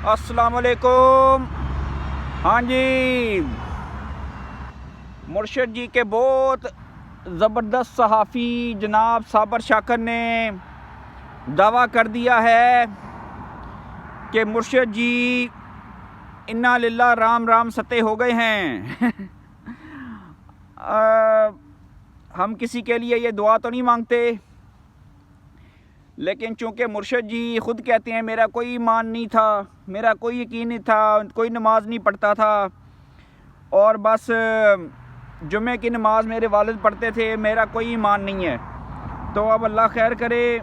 अस्सलाम वालेकुम। हाँ जी, मुर्शिद जी के बहुत ज़बरदस्त सहाफ़ी जनाब साबर शाकर ने दावा कर दिया है कि मुर्शिद जी इन्ना लिल्लाह राम राम सते हो गए हैं। हम किसी के लिए ये दुआ तो नहीं मांगते, लेकिन चूँकि मुर्शिद जी ख़ुद कहते हैं मेरा कोई ईमान नहीं था, मेरा कोई यकीन नहीं था, कोई नमाज नहीं पढ़ता था और बस जुमे की नमाज मेरे वालिद पढ़ते थे, मेरा कोई ईमान नहीं है। तो अब अल्लाह खैर करे,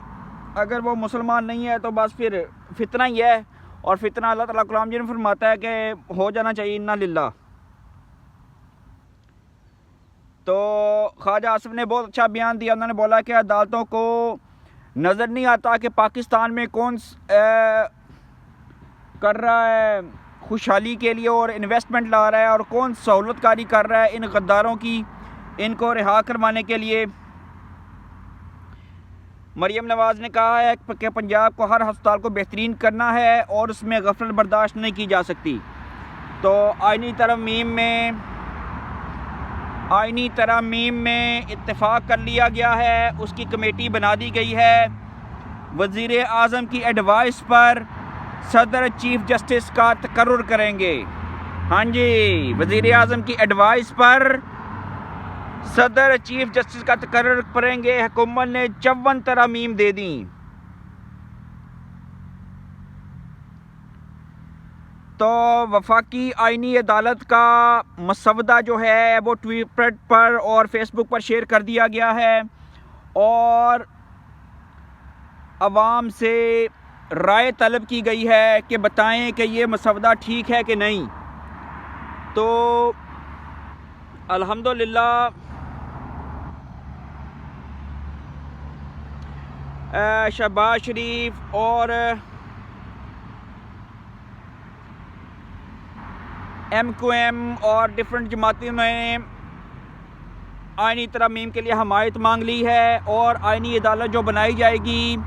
अगर वो मुसलमान नहीं है तो बस फिर फितना ही है, और फितना अल्लाह ताला कलाम जी ने फरमाता है कि हो जाना चाहिए इन्ना लिल्लाह। तो ख्वाजा आसिफ ने बहुत अच्छा बयान दिया। उन्होंने बोला कि अदालतों को नज़र नहीं आता कि पाकिस्तान में कौन कर रहा है खुशहाली के लिए और इन्वेस्टमेंट ला रहा है और कौन सहूलतकारी कर रहा है इन गद्दारों की, इनको रिहा करवाने के लिए। मरियम नवाज़ ने कहा है कि पंजाब को हर अस्पताल को बेहतरीन करना है और उसमें गफलत बर्दाश्त नहीं की जा सकती। तो आईनी तरमीम में इत्तेफाक कर लिया गया है, उसकी कमेटी बना दी गई है। वज़ीर आज़म की एडवाइस पर सदर चीफ जस्टिस का तकर्रुर करेंगे। हाँ जी, वज़ीर आज़म की एडवाइस पर सदर चीफ जस्टिस का तकर्रुर करेंगे। हुकूमत ने 54 तरमीम दे दी। तो वफाकी आईनी अदालत का मसवदा जो है वो ट्विटर पर और फेसबुक पर शेयर कर दिया गया है और अवाम से राय तलब की गई है कि बताएं कि ये मसवदा ठीक है कि नहीं। तो अल्हम्दुलिल्लाह शहबाज शरीफ और MQM और डिफरेंट जमातियों ने आईनी तरमीम के लिए हमायत मांग ली है और आईनी अदालत जो बनाई जाएगी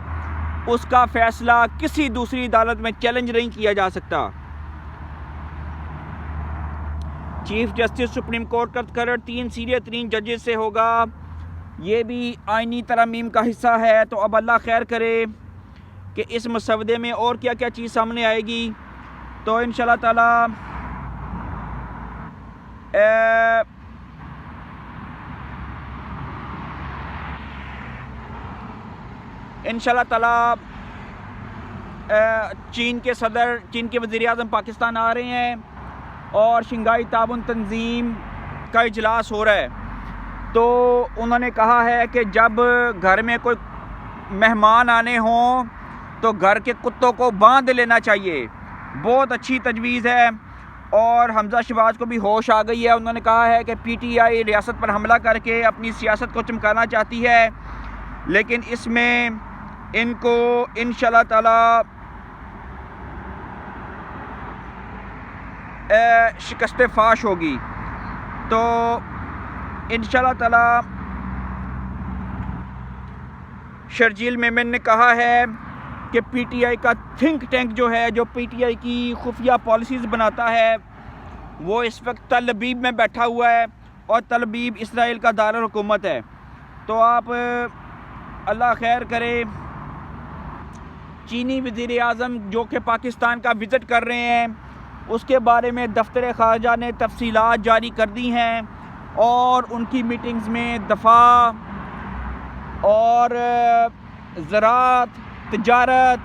उसका फ़ैसला किसी दूसरी अदालत में चैलेंज नहीं किया जा सकता। चीफ जस्टिस सुप्रीम कोर्ट का तकर्रुर 3 सीनियर तरीन जजेस से होगा। ये भी आईनी तरमीम का हिस्सा है। तो अब अल्लाह खैर करे कि इस मसवदे में और क्या क्या चीज़ सामने आएगी। तो इंशाल्लाह ताला इंशाल्लाह ताला चीन के वज़ीर आज़म पाकिस्तान आ रहे हैं और शंघाई ताउन तंजीम का इजलास हो रहा है। तो उन्होंने कहा है कि जब घर में कोई मेहमान आने हों तो घर के कुत्तों को बांध लेना चाहिए। बहुत अच्छी तजवीज़ है और हमजा शहबाज को भी होश आ गई है। उन्होंने कहा है कि PTI रियासत पर हमला करके अपनी सियासत को चमकाना चाहती है, लेकिन इसमें इनको इंशाल्लाह ताला शिकस्त फाश होगी। तो इंशाल्लाह ताला शर्जील मेमन ने कहा है कि PTI का थिंक टैंक जो है, जो PTI की खुफिया पॉलिसीज़ बनाता है, वो इस वक्त तल अबीब में बैठा हुआ है और तल अबीब इसराइल का दारुल हुकूमत है। तो आप अल्लाह खैर करे, चीनी वज़ीर आज़म जो कि पाकिस्तान का विज़िट कर रहे हैं उसके बारे में दफ्तर ख़ारजा ने तफसीलात जारी कर दी हैं और उनकी मीटिंग्स में दफ़ा और ज़राअत, तिजारत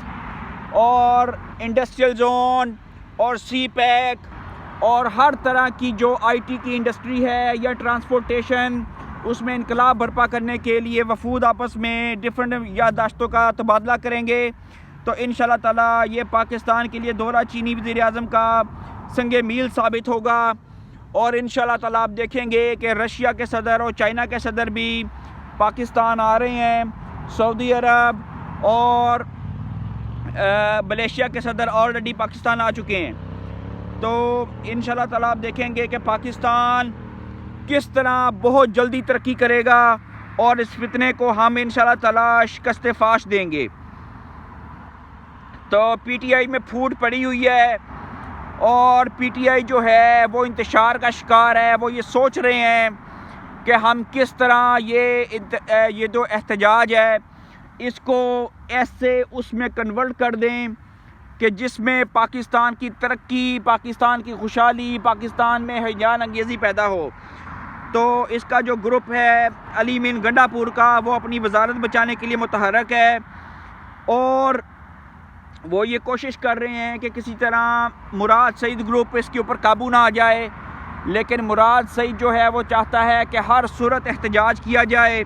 और इंडस्ट्रियल जोन और CPEC और हर तरह की जो IT की इंडस्ट्री है या ट्रांसपोर्टेशन, उसमें इनकलाब बर्पा करने के लिए वफूद आपस में डिफरेंट याददाश्तों का तबादला करेंगे। तो इंशाल्लाह ताला ये पाकिस्तान के लिए दौरा चीनी वज़ीर आज़म का संगे मील साबित होगा और इंशाल्लाह ताला आप देखेंगे कि रशिया के सदर और चाइना के सदर भी पाकिस्तान आ रहे हैं। सऊदी अरब और मलेशिया के सदर ऑलरेडी पाकिस्तान आ चुके हैं। तो इंशाल्लाह ताला आप देखेंगे कि पाकिस्तान किस तरह बहुत जल्दी तरक्की करेगा और इस फितने को हम इंशाल्लाह ताला शिकस्त फाश देंगे। तो PTI में फूट पड़ी हुई है और PTI जो है वो इंतशार का शिकार है। वो ये सोच रहे हैं कि हम किस तरह ये जो एहतजाज है इसको ऐसे उसमें कन्वर्ट कर दें कि जिसमें पाकिस्तान की तरक्की, पाकिस्तान की खुशहाली, पाकिस्तान में हैरान अंगेज़ी पैदा हो। तो इसका जो ग्रुप है अली मीन गंडापुर का, वो अपनी वजारत बचाने के लिए मुतहरक है और वो ये कोशिश कर रहे हैं कि किसी तरह मुराद सईद ग्रुप इसके ऊपर काबू ना आ जाए। लेकिन मुराद सईद जो है वो चाहता है कि हर सूरत एहतजाज किया जाए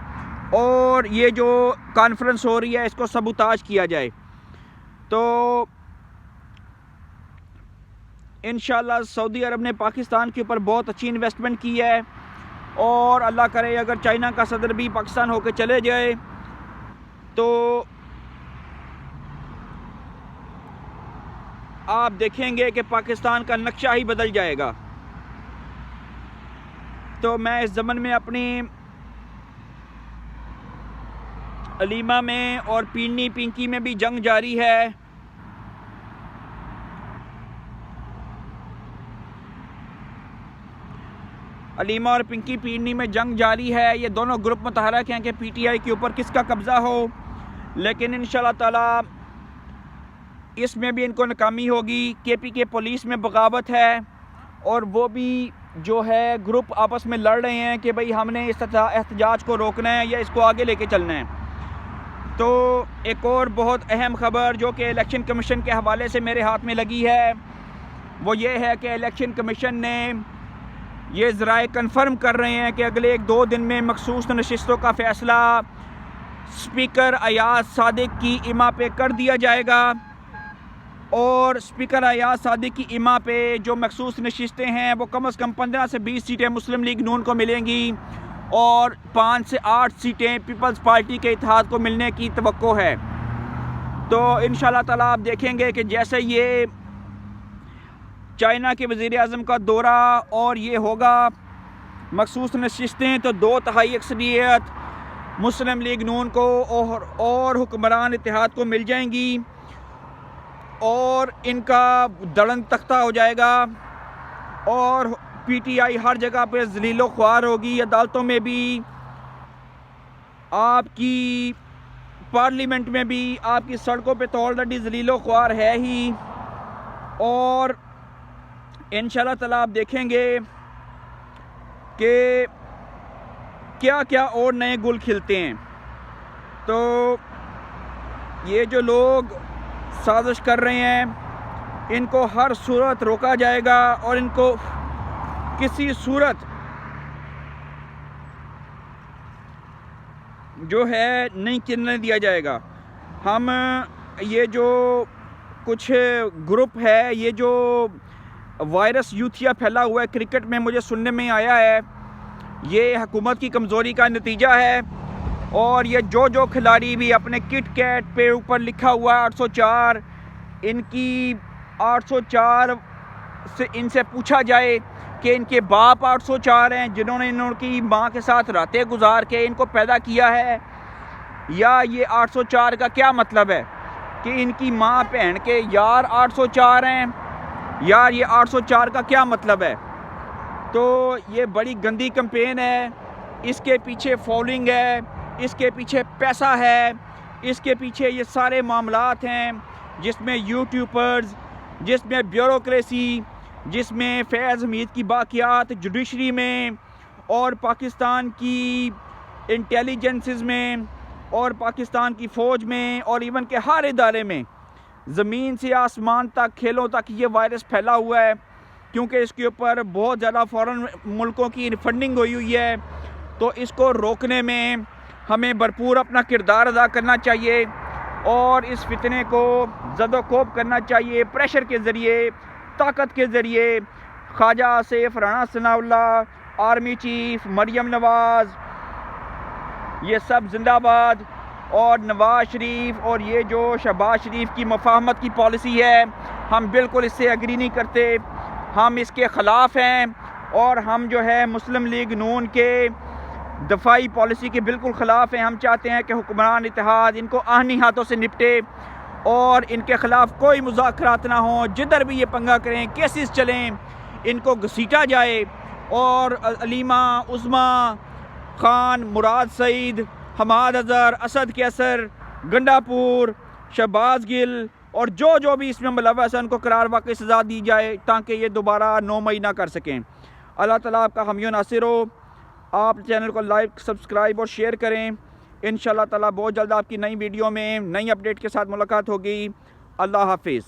और ये जो कॉन्फ्रेंस हो रही है इसको सबूताज किया जाए। तो इंशाल्लाह सऊदी अरब ने पाकिस्तान के ऊपर बहुत अच्छी इन्वेस्टमेंट की है और अल्लाह करे अगर चाइना का सदर भी पाकिस्तान होकर चले जाए तो आप देखेंगे कि पाकिस्तान का नक्शा ही बदल जाएगा। तो मैं इस ज़मन में अपनी अलीमा में और पीनी पिंकी में भी जंग जारी है। अलीमा और पिंकी पीनी में जंग जारी है। ये दोनों ग्रुप मुतहरक हैं कि PTI के ऊपर किसका कब्ज़ा हो, लेकिन इंशाल्लाह ताला इसमें भी इनको नाकामी होगी। KPK पुलिस में बगावत है और वो भी जो है ग्रुप आपस में लड़ रहे हैं कि भाई हमने इस एहतजाज को रोकना है या इसको आगे लेके चलना है। तो एक और बहुत अहम खबर जो कि इलेक्शन कमीशन के हवाले से मेरे हाथ में लगी है वो ये है कि इलेक्शन कमीशन ने ये ज़राए कन्फर्म कर रहे हैं कि अगले 1-2 दिन में मखसूस नशिस्तों का फ़ैसला स्पीकर अयाज सादिक की इमा पे कर दिया जाएगा और स्पीकर अयाज सादिक की इमा पे जो मखसूस नशिस्तें हैं वो कम से कम 15 से 20 सीटें मुस्लिम लीग नून को मिलेंगी और 5 से 8 सीटें पीपल्स पार्टी के इत्तेहाद को मिलने की तवक्को है। तो इंशाल्लाह ताला आप देखेंगे कि जैसे ये चाइना के वज़ीर आज़म का दौरा और ये होगा मखसूस नशिस्तें तो 2/3 अक्सरियत मुस्लिम लीग नून को और हुक्मरान इत्तेहाद को मिल जाएंगी और इनका दड़न तख्ता हो जाएगा और PTI हर जगह पे ज़लीलो ख्वार होगी। अदालतों में भी, आपकी पार्लियामेंट में भी, आपकी सड़कों पे तो ऑलरेडी ज़लीलो ख्वार है ही और इंशाल्लाह ताला आप देखेंगे कि क्या क्या और नए गुल खिलते हैं। तो ये जो लोग साजिश कर रहे हैं इनको हर सूरत रोका जाएगा और इनको किसी सूरत जो है नहीं चलने दिया जाएगा। हम ये जो कुछ ग्रुप है, ये जो वायरस यूथिया फैला हुआ है क्रिकेट में, मुझे सुनने में आया है ये हुकूमत की कमज़ोरी का नतीजा है और ये जो खिलाड़ी भी अपने किट कैट पे ऊपर लिखा हुआ है 804, इनकी 804 से इनसे पूछा जाए कि इनके बाप 804 हैं जिन्होंने इनकी माँ के साथ रातें गुजार के इनको पैदा किया है, या ये 804 का क्या मतलब है कि इनकी माँ बहन के यार 804 हैं, यार ये 804 का क्या मतलब है। तो ये बड़ी गंदी कैंपेन है, इसके पीछे फॉलोइंग है, इसके पीछे पैसा है, इसके पीछे ये सारे मामलात हैं जिसमें यूट्यूबर्स, जिसमें ब्यूरोक्रेसी, जिसमें फैज़ हमीद की बाक़ियात जुडिशरी में और पाकिस्तान की इंटेलिजेंसेस में और पाकिस्तान की फ़ौज में और इवन के हर इदारे में ज़मीन से आसमान तक, खेलों तक ये वायरस फैला हुआ है क्योंकि इसके ऊपर बहुत ज़्यादा फ़ॉरेन मुल्कों की फंडिंग हुई है। तो इसको रोकने में हमें भरपूर अपना किरदार अदा करना चाहिए और इस फितने को ज़दोकोब करना चाहिए प्रेशर के ज़रिए, ताकत के ज़रिए। ख्वाजा आसिफ, राना सनाउल्लाह, आर्मी चीफ, मरियम नवाज़, ये सब जिंदाबाद, और नवाज शरीफ और ये जो शहबाज शरीफ की मुफाहमत की पॉलिसी है हम बिल्कुल इससे एग्री नहीं करते, हम इसके ख़िलाफ़ हैं और हम जो है मुस्लिम लीग नून के दफाई पॉलिसी के बिल्कुल ख़िलाफ़ हैं। हम चाहते हैं कि हुक्मरान इत्तेहाद इनको आहनी हाथों से निपटे और इनके ख़िलाफ़ कोई मुज़ाकरात ना हो। जिधर भी ये पंगा करें, केसेस चलें, इनको घसीटा जाए। और अलीमा, उस्मा खान, मुराद सईद, हमाद अज़हर, असद कैसर, गंडापुर, शहबाज गिल और जो भी इसमें मुलव्वस है उनको करार वाक़ई सज़ा दी जाए ताकि ये दोबारा 9 मई ना कर सकें। अल्लाह ताला आपका हामी नासिर हो। आप चैनल को लाइक, सब्सक्राइब और शेयर करें। इंशाअल्लाह ताला बहुत जल्द आपकी नई वीडियो में नई अपडेट के साथ मुलाकात होगी। अल्लाह हाफिज़।